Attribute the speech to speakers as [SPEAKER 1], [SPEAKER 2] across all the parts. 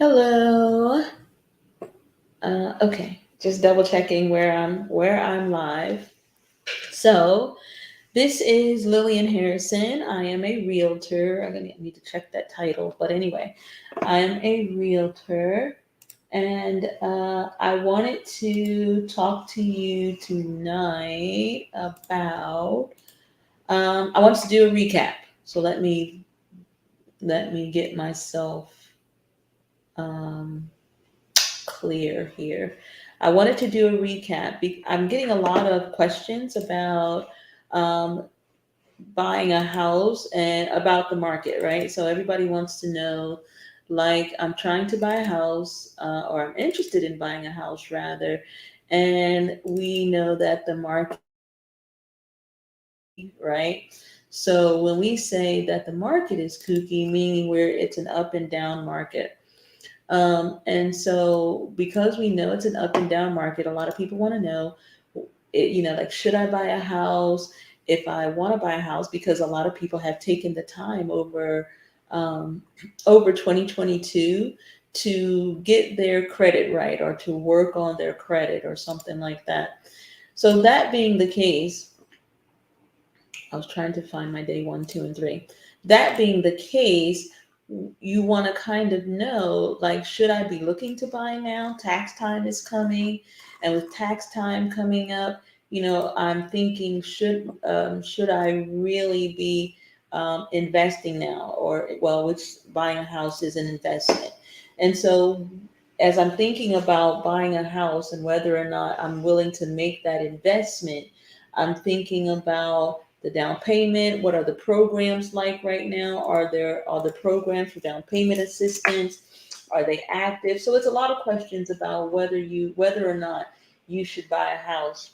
[SPEAKER 1] Hello. Okay, just double checking where I'm live. So this is Lillian Harrison. I am a realtor. I'm gonna need to check that title, but anyway, I am a realtor, and I wanted to talk to you tonight about. I wanted to do a recap. So let me get myself. Um, Clear here. I wanted to do a recap. I'm getting a lot of questions about um, buying a house and about the market, right? So everybody wants to know, like, I'm trying to buy a house, or I'm interested in buying a house rather, and we know that the market, right? So when we say that the market is kooky, meaning where it's an up and down market. And so, because we know it's an up and down market, a lot of people want to know, like, should I buy a house? If I want to buy a house, because a lot of people have taken the time um, over 2022 to get their credit right or to work on their credit or something like that. So, that being the case, I was trying to find my day one, two, and three. That being the case, you want to kind of know, like, should I be looking to buy now? Tax time is coming, and with tax time coming up, I'm thinking, should I really be investing now, or well, which buying a house is an investment, and so as I'm thinking about buying a house and whether or not I'm willing to make that investment, I'm thinking about the down payment. What are the programs like right now? Are the programs for down payment assistance? Are they active? So it's a lot of questions about whether or not you should buy a house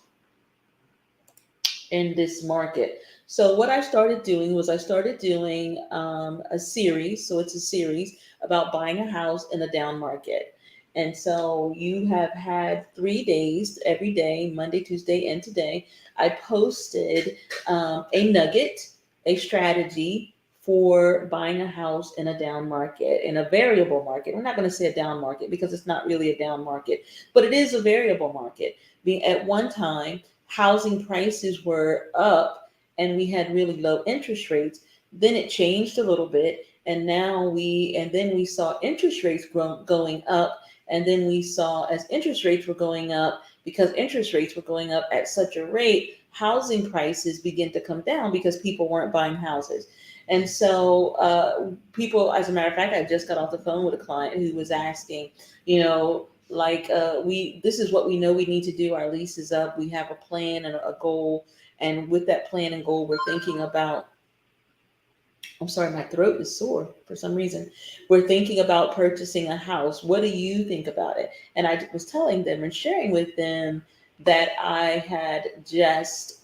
[SPEAKER 1] in this market. So what I started doing was I started doing a series. So it's a series about buying a house in a down market. And so you have had 3 days, every day, Monday, Tuesday, and today. I posted a nugget, a strategy for buying a house in a down market, in a variable market. We're not going to say a down market because it's not really a down market, but it is a variable market. Being at one time, housing prices were up and we had really low interest rates. Then it changed a little bit, and then we saw interest rates going up, and then we saw, as interest rates were going up, because interest rates were going up at such a rate, housing prices began to come down because people weren't buying houses. And so, people, as a matter of fact, I just got off the phone with a client who was asking, like, we this is what we know we need to do. Our lease is up, we have a plan and a goal, and with that plan and goal, we're thinking about, I'm sorry, my throat is sore for some reason. We're thinking about purchasing a house. What do you think about it? And I was telling them and sharing with them that I had just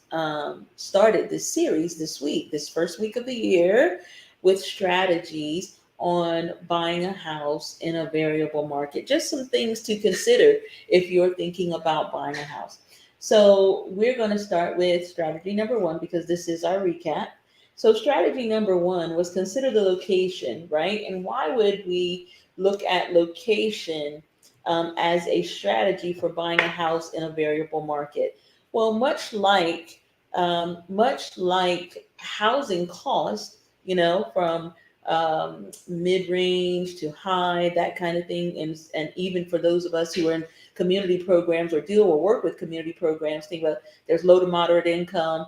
[SPEAKER 1] started this series this week, this first week of the year, with strategies on buying a house in a variable market. Just some things to consider if you're thinking about buying a house. So we're going to start with strategy number one, because this is our recap. So strategy number one was consider the location, right? And why would we look at location as a strategy for buying a house in a variable market? Well, much like housing cost, from mid-range to high, that kind of thing, and even for those of us who are in community programs or deal or work with community programs, think about, there's low to moderate income,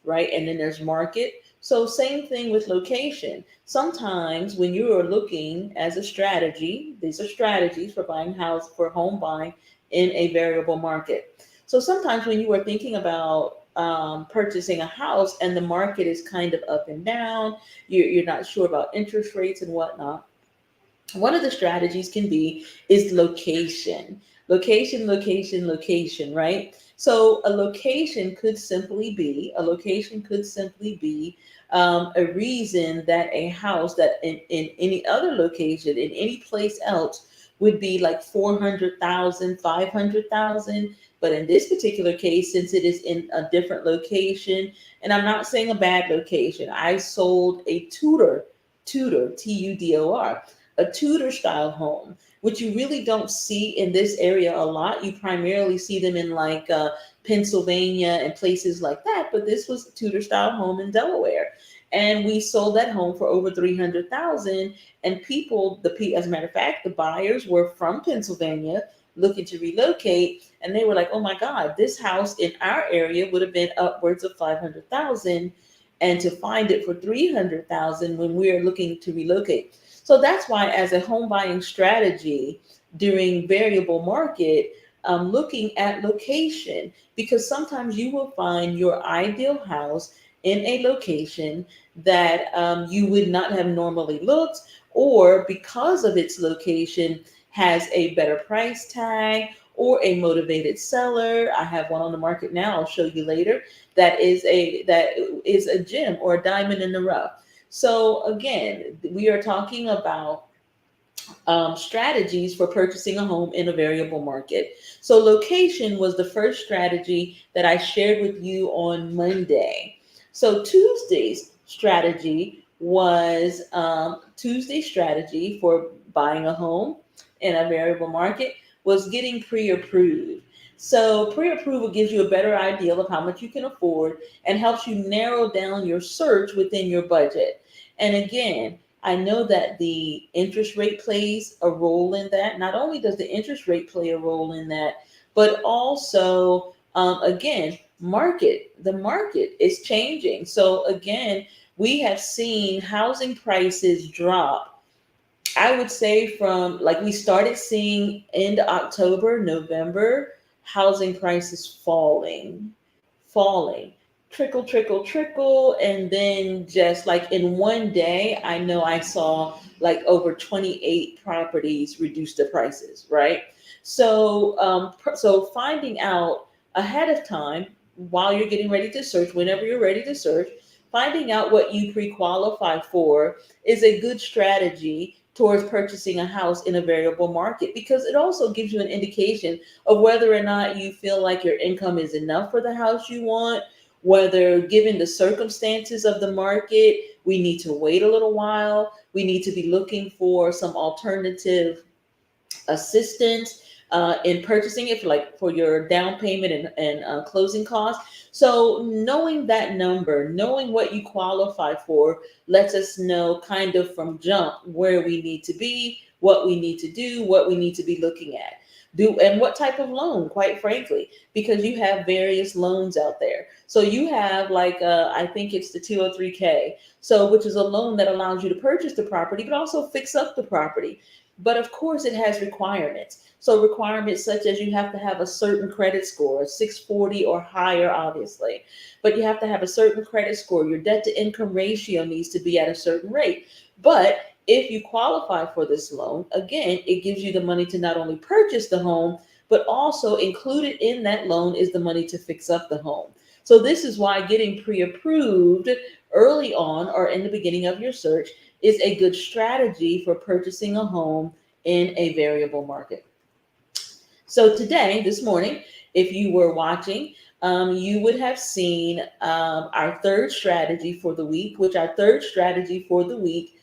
[SPEAKER 1] right? And then there's market. So same thing with location. Sometimes when you are looking as a strategy, these are strategies for for home buying in a variable market. So sometimes when you are thinking about purchasing a house and the market is kind of up and down, you're not sure about interest rates and whatnot, one of the strategies can be is location. Location, right? So a location could simply be a reason that a house that in any other location, in any place else, would be like 400,000, 500,000. But in this particular case, since it is in a different location, and I'm not saying a bad location, I sold a Tudor, Tudor, Tudor. a Tudor style home, which you really don't see in this area a lot. You primarily see them in like Pennsylvania and places like that. But this was a Tudor style home in Delaware, and we sold that home for over 300,000. And as a matter of fact, the buyers were from Pennsylvania looking to relocate, and they were like, "Oh my God, this house in our area would have been upwards of 500,000, and to find it for 300,000 when we're looking to relocate." So that's why, as a home buying strategy during variable market, looking at location, because sometimes you will find your ideal house in a location that you would not have normally looked, or because of its location has a better price tag or a motivated seller. I have one on the market now, I'll show you later, that is a gem or a diamond in the rough. So again, we are talking about strategies for purchasing a home in a variable market. So location was the first strategy that I shared with you on Monday. So Tuesday's strategy for buying a home in a variable market was getting pre-approved. So pre-approval gives you a better idea of how much you can afford and helps you narrow down your search within your budget. And again, I know that the interest rate plays a role in that. Not only does the interest rate play a role in that, but also, again, the market is changing. So again, we have seen housing prices drop. I would say from like we started seeing end October, November, housing prices falling, trickle, trickle, trickle. And then just like in one day, I know I saw like over 28 properties reduce their prices, right? So finding out ahead of time while you're getting ready to search, whenever you're ready to search, finding out what you pre-qualify for is a good strategy towards purchasing a house in a variable market, because it also gives you an indication of whether or not you feel like your income is enough for the house you want, whether, given the circumstances of the market, we need to wait a little while, we need to be looking for some alternative assistance in purchasing it, for your down payment and closing costs. So knowing that number, knowing what you qualify for, lets us know kind of from jump where we need to be, what we need to do, what we need to be looking at. And what type of loan, quite frankly, because you have various loans out there. So you have like, I think it's the 203K, so which is a loan that allows you to purchase the property, but also fix up the property. But of course, it has requirements. So requirements such as you have to have a certain credit score, 640 or higher, obviously. But you have to have a certain credit score. Your debt to income ratio needs to be at a certain rate. But if you qualify for this loan, again, it gives you the money to not only purchase the home, but also included in that loan is the money to fix up the home. So this is why getting pre-approved early on or in the beginning of your search is a good strategy for purchasing a home in a variable market. So today, this morning, if you were watching, you would have seen our third strategy for the week, which our third strategy for the week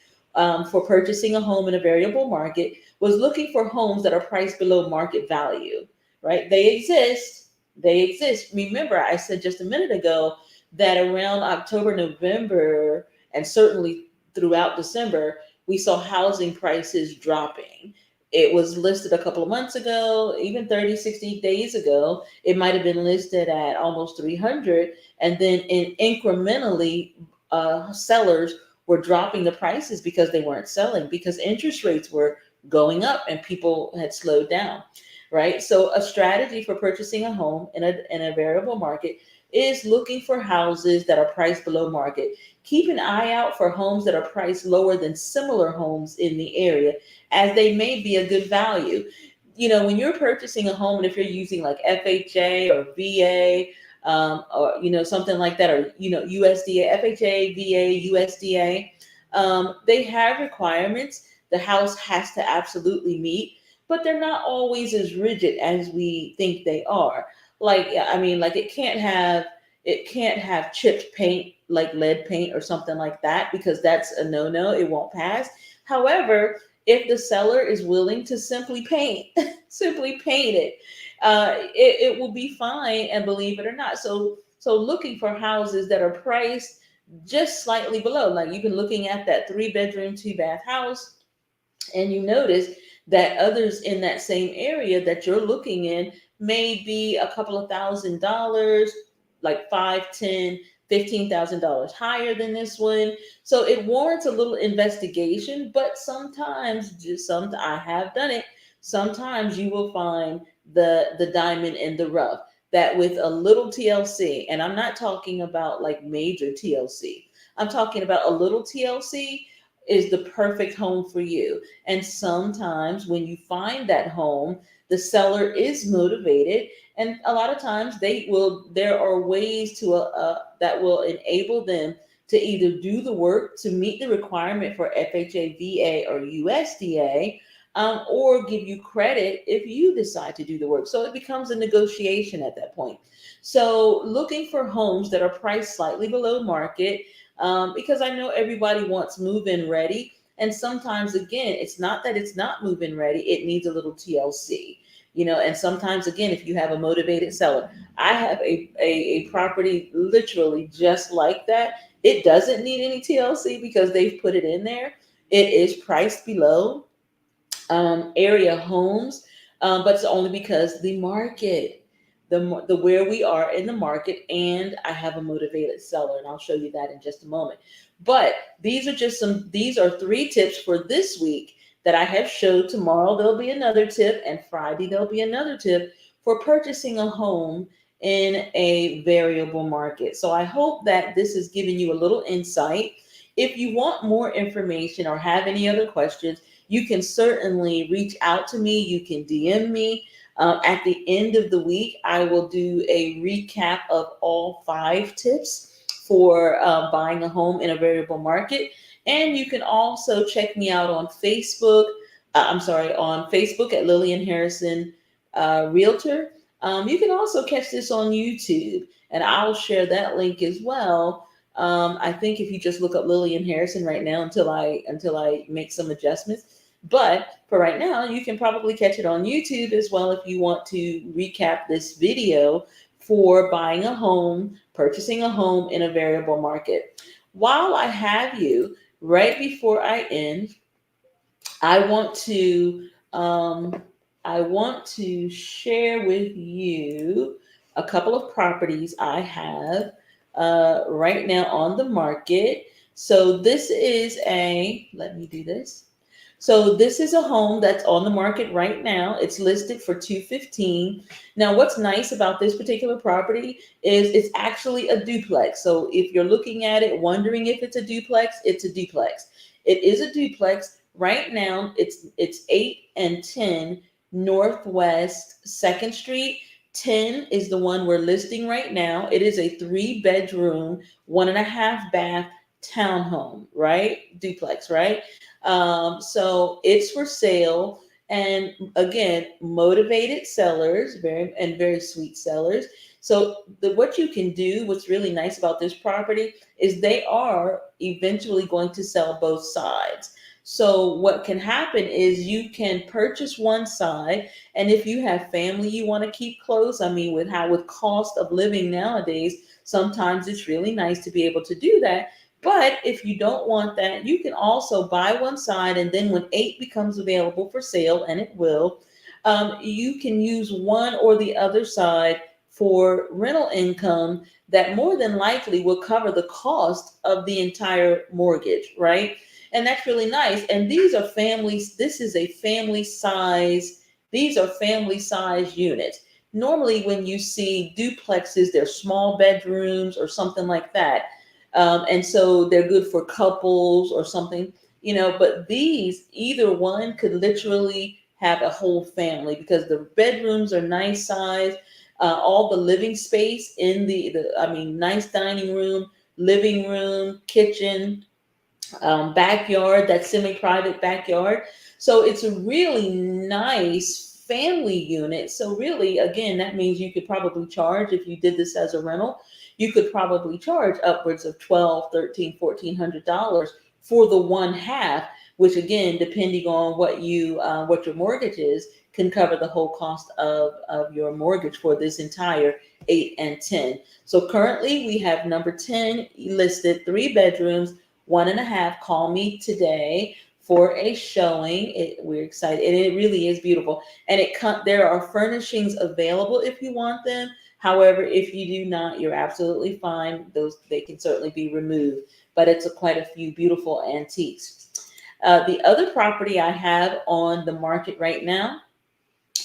[SPEAKER 1] for purchasing a home in a variable market was looking for homes that are priced below market value, right? They exist. They exist. Remember, I said just a minute ago that around October, November, and certainly throughout December, we saw housing prices dropping. It was listed a couple of months ago, even 30, 60 days ago. It might have been listed at almost 300. And then incrementally, sellers were dropping the prices because they weren't selling, because interest rates were going up and people had slowed down, right? So a strategy for purchasing a home in a variable market is looking for houses that are priced below market. Keep an eye out for homes that are priced lower than similar homes in the area, as they may be a good value. When you're purchasing a home, and if you're using like FHA or VA, or something like that, or USDA, FHA, VA, USDA, they have requirements the house has to absolutely meet, but they're not always as rigid as we think they are. Like, I mean, like it can't have chipped paint, like lead paint or something like that, because that's a no-no. It won't pass. However, if the seller is willing to simply paint, simply paint it, it will be fine. And believe it or not, so looking for houses that are priced just slightly below, like you've been looking at that 3 bedroom, 2 bath house, and you notice that others in that same area that you're looking in may be a couple of $1,000s, like five, 10, $15,000 higher than this one. So it warrants a little investigation, but sometimes, just some, I have done it. Sometimes you will find the diamond in the rough, that with a little TLC, and I'm not talking about like major TLC, I'm talking about a little TLC, is the perfect home for you. And sometimes when you find that home, the seller is motivated, and a lot of times there are ways to that will enable them to either do the work to meet the requirement for FHA, VA, or USDA, or give you credit if you decide to do the work. So it becomes a negotiation at that point. So looking for homes that are priced slightly below market, because I know everybody wants move-in ready. And sometimes, again, it's not that it's not move-in ready, it needs a little TLC. And sometimes, again, if you have a motivated seller, I have a property literally just like that. It doesn't need any TLC because they've put it in there. It is priced below area homes, but it's only because the market, the where we are in the market, and I have a motivated seller, and I'll show you that in just a moment. But these are 3 tips for this week that I have showed. Tomorrow there'll be another tip, and Friday there'll be another tip for purchasing a home in a variable market. So I hope that this has given you a little insight. If you want more information or have any other questions, you can certainly reach out to me. You can DM me. At the end of the week, I will do a recap of all 5 tips for buying a home in a variable market. And you can also check me out on Facebook. On Facebook at Lillian Harrison Realtor. You can also catch this on YouTube, and I'll share that link as well. I think if you just look up Lillian Harrison right now until I make some adjustments. But for right now, you can probably catch it on YouTube as well if you want to recap this video for buying a home, purchasing a home in a variable market. While I have you, right before I end, I want to share with you a couple of properties I have right now on the market. So this is let me do this. So this is a home that's on the market right now. It's listed for $215,000. Now, what's nice about this particular property is it's actually a duplex. So if you're looking at it, wondering if it's a duplex, it's a duplex. It is a duplex. Right now, it's 8 and 10 Northwest 2nd Street. 10 is the one we're listing right now. It is a 3 bedroom, 1.5 bath townhome, right? Duplex, right? So it's for sale. And again, motivated sellers, very sweet sellers. So what you can do, what's really nice about this property is they are eventually going to sell both sides. So what can happen is you can purchase one side, and if you have family you want to keep close, I mean, with cost of living nowadays, sometimes it's really nice to be able to do that. But if you don't want that, you can also buy one side, and then when 8 becomes available for sale, and it will, you can use one or the other side for rental income that more than likely will cover the cost of the entire mortgage, right? And that's really nice. And these are families. This is a family size. These are family size units. Normally, when you see duplexes, they're small bedrooms or something like that. And so they're good for couples or something, but these, either one could literally have a whole family because the bedrooms are nice size. All the living space in nice dining room, living room, kitchen, backyard, that semi-private backyard. So it's a really nice family unit. So really, again, that means you could probably charge, if you did this as a rental, you could probably charge upwards of $1,200, $1,300, $1,400 for the one half, which again, depending on what your mortgage is, can cover the whole cost of your mortgage for this entire 8 and 10. So currently we have number 10 listed, 3 bedrooms, 1.5. Call me today for a showing. We're excited, and it really is beautiful. And there are furnishings available if you want them. However, if you do not, you're absolutely fine. They can certainly be removed. But it's quite a few beautiful antiques. The other property I have on the market right now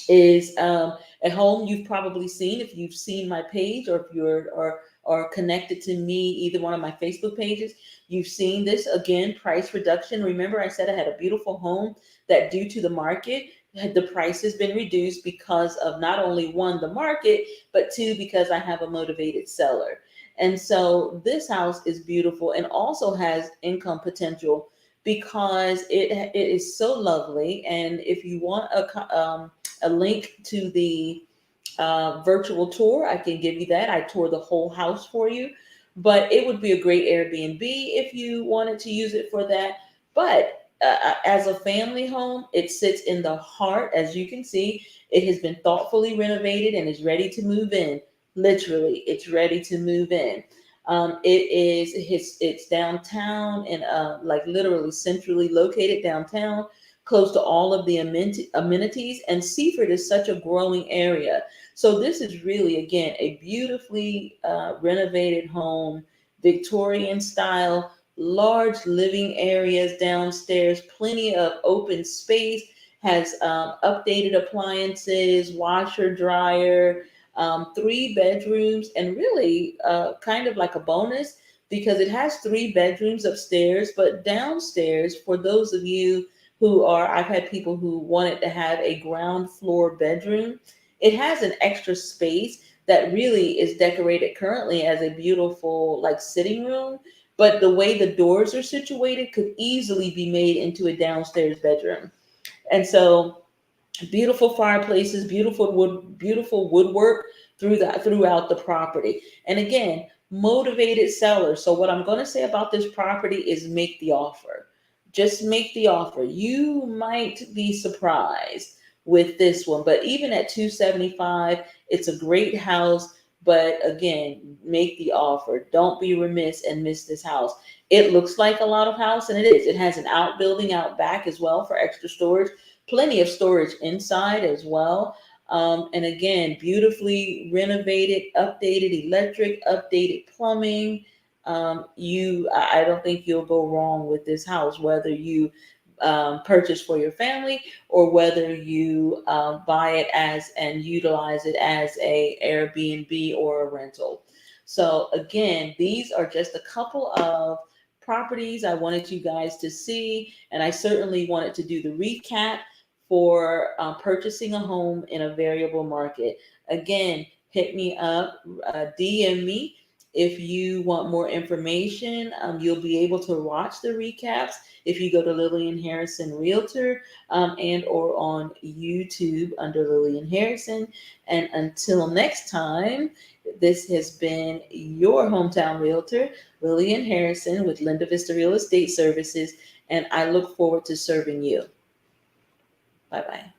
[SPEAKER 1] is a home you've probably seen if you've seen my page, or if you're or connected to me, either one of my Facebook pages. You've seen this. Again, price reduction. Remember I said I had a beautiful home that, due to the market, the price has been reduced because of not only, one, the market, but two, because I have a motivated seller. And so this house is beautiful and also has income potential because it is so lovely. And if you want a link to the virtual tour, I can give you that. I tour the whole house for you, but it would be a great Airbnb if you wanted to use it for that. But as a family home, it sits in the heart. As you can see, it has been thoughtfully renovated and is ready to move in. Literally, it's ready to move in. It's downtown and like literally centrally located downtown, close to all of the amenities. And Seaford is such a growing area. So this is really, again, a beautifully renovated home, Victorian style, large living areas downstairs, plenty of open space, has updated appliances, washer, dryer, 3 bedrooms, and really kind of like a bonus because it has 3 bedrooms upstairs, but downstairs, for those of you I've had people who wanted to have a ground floor bedroom. It has an extra space that really is decorated currently as a beautiful like sitting room, but the way the doors are situated could easily be made into a downstairs bedroom. And so beautiful fireplaces, beautiful woodwork throughout the property. And again, motivated sellers. So what I'm going to say about this property is make the offer. Just make the offer. You might be surprised with this one, but even at 275, it's a great house. But again, make the offer. Don't be remiss and miss this house. It looks like a lot of house, and it is. It has an outbuilding out back as well for extra storage, plenty of storage inside as well. And again, beautifully renovated, updated electric, updated plumbing. I don't think you'll go wrong with this house, whether you purchase for your family or whether you buy it as and utilize it as a Airbnb or a rental. So again, these are just a couple of properties I wanted you guys to see, and I certainly wanted to do the recap for purchasing a home in a variable market. Again, hit me up, DM me if you want more information. You'll be able to watch the recaps if you go to Lillian Harrison Realtor and or on YouTube under Lillian Harrison. And until next time, this has been your hometown realtor, Lillian Harrison with Linda Vista Real Estate Services, and I look forward to serving you. Bye-bye.